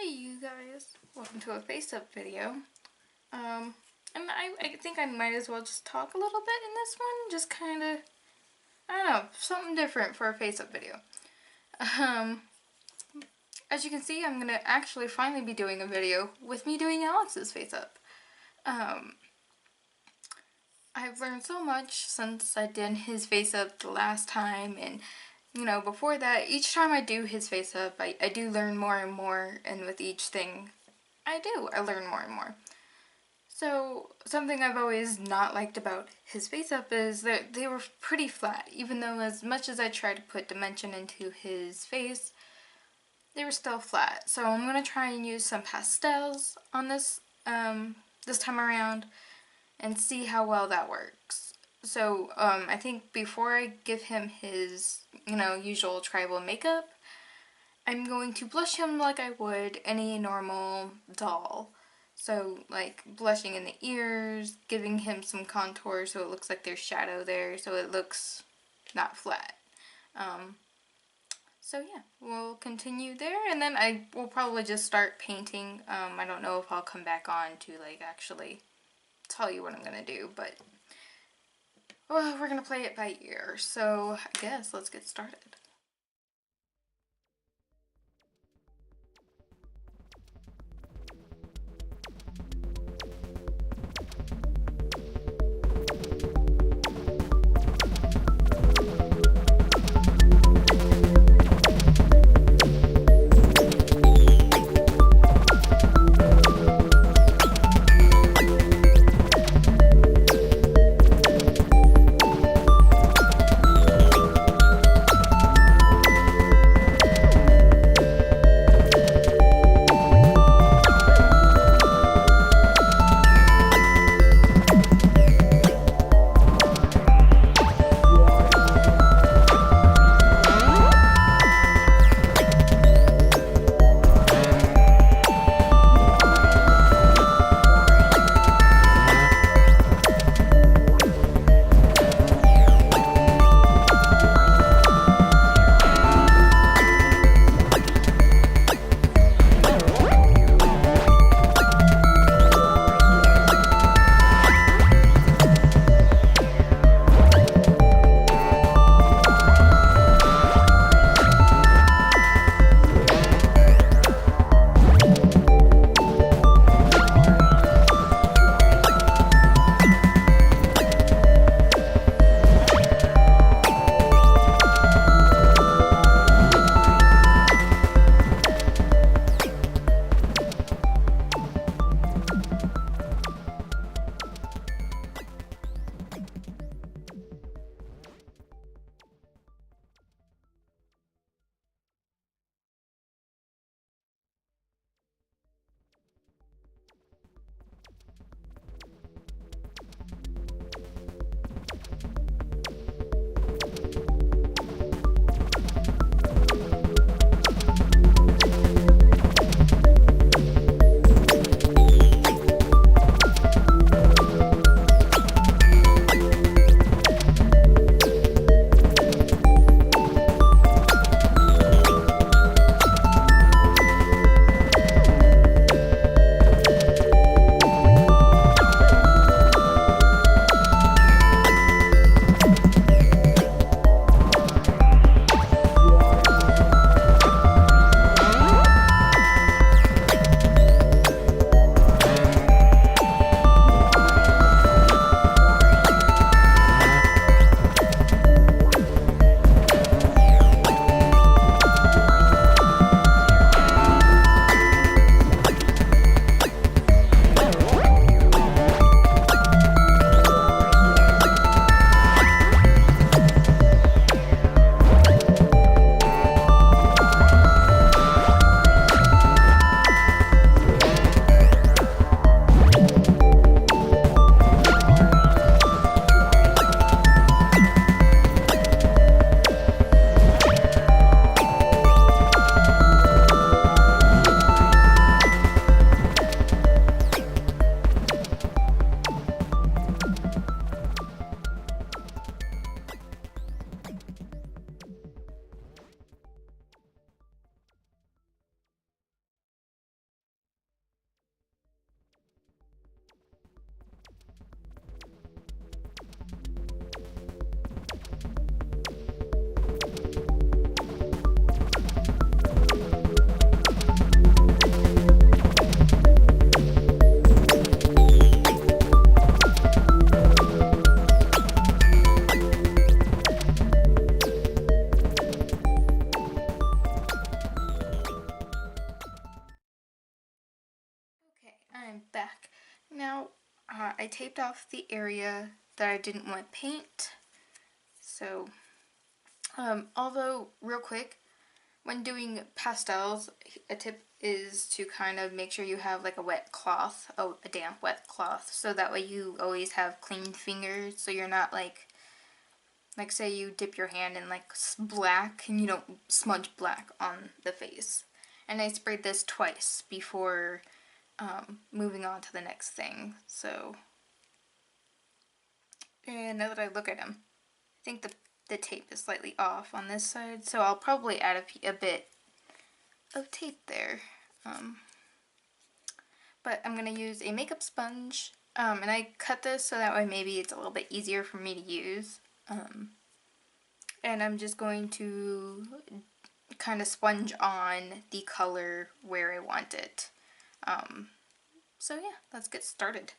Hey you guys, welcome to a face-up video. And I think I might as well just talk a little bit in this one, just kind of, I don't know, something different for a face-up video. As you can see, I'm gonna actually finally be doing a video with me doing Alex's face-up. I've learned so much since I did his face-up the last time, and you know, before that, each time I do his face-up, I do learn more and more, and with each thing I learn more and more. So, something I've always not liked about his face-up is that they were pretty flat, even though as much as I tried to put dimension into his face, they were still flat. So I'm going to try and use some pastels on this, this time around, and see how well that works. So, I think before I give him his, usual tribal makeup, I'm going to blush him like I would any normal doll. So, like, blushing in the ears, giving him some contour so it looks like there's shadow there, so it looks not flat. So yeah, we'll continue there, and then I will probably just start painting. I don't know if I'll come back on to, like, actually tell you what I'm gonna do, but well, we're gonna play it by ear, so I guess let's get started. I'm back. Now, I taped off the area that I didn't want paint. So, although, real quick, when doing pastels, a tip is to kind of make sure you have like a wet cloth, a damp wet cloth, so that way you always have clean fingers, so you're not like say you dip your hand in like black and you don't smudge black on the face. And I sprayed this twice before moving on to the next thing. So, and now that I look at him, I think the tape is slightly off on this side, so I'll probably add a bit of tape there. But I'm going to use a makeup sponge, and I cut this so that way maybe it's a little bit easier for me to use. And I'm just going to kind of sponge on the color where I want it. So yeah, let's get started.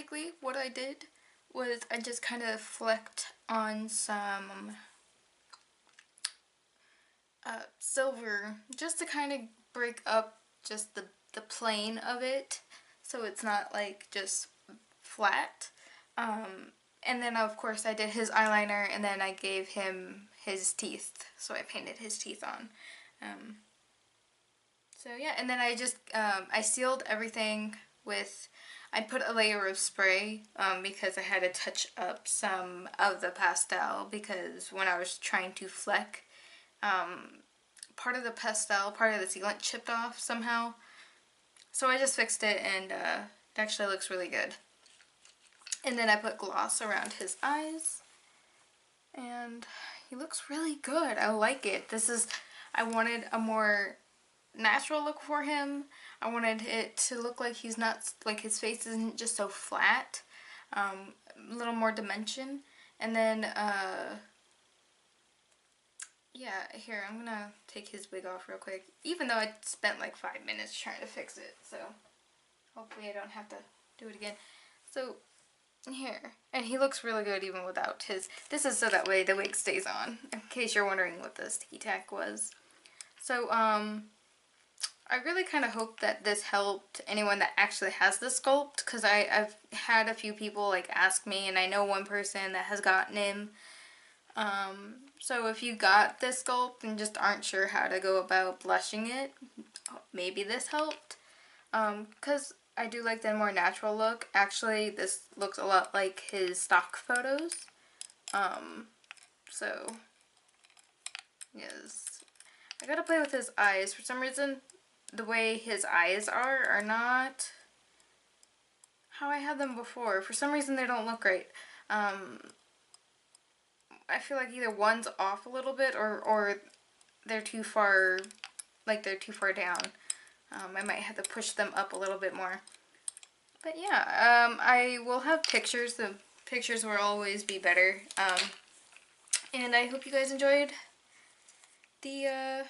basically what I did was I just kind of flecked on some silver just to kind of break up just the plane of it so it's not like just flat. And then of course I did his eyeliner and then I gave him his teeth, so I painted his teeth on. So yeah, and then I just I sealed everything with, I put a layer of spray because I had to touch up some of the pastel because when I was trying to fleck, part of the pastel, part of the sealant chipped off somehow. So I just fixed it and it actually looks really good. And then I put gloss around his eyes and he looks really good. I like it. I wanted a more natural look for him. I wanted it to look like he's not, like his face isn't just so flat. A little more dimension. And then, yeah, here, I'm gonna take his wig off real quick. Even though I spent like 5 minutes trying to fix it, so hopefully I don't have to do it again. So, here. And he looks really good even without his, this is so that way the wig stays on, in case you're wondering what the sticky tack was. So, I really kind of hope that this helped anyone that actually has the sculpt, because I've had a few people like ask me, and I know one person that has gotten him. So if you got this sculpt and just aren't sure how to go about blushing it, maybe this helped. Because I do like the more natural look. Actually, this looks a lot like his stock photos. So, yes. I gotta play with his eyes. For some reason, the way his eyes are not how I had them before. For some reason, they don't look right. I feel like either one's off a little bit or they're too far, like they're too far down. I might have to push them up a little bit more. But yeah, I will have pictures. The pictures will always be better. And I hope you guys enjoyed the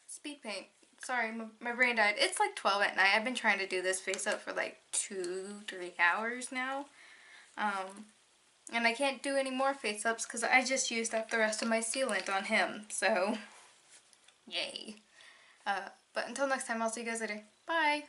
speed paint. Sorry, my brain died. It's like 12 at night. I've been trying to do this face up for like 2-3 hours now. And I can't do any more face ups because I just used up the rest of my sealant on him. So, yay. But until next time, I'll see you guys later. Bye!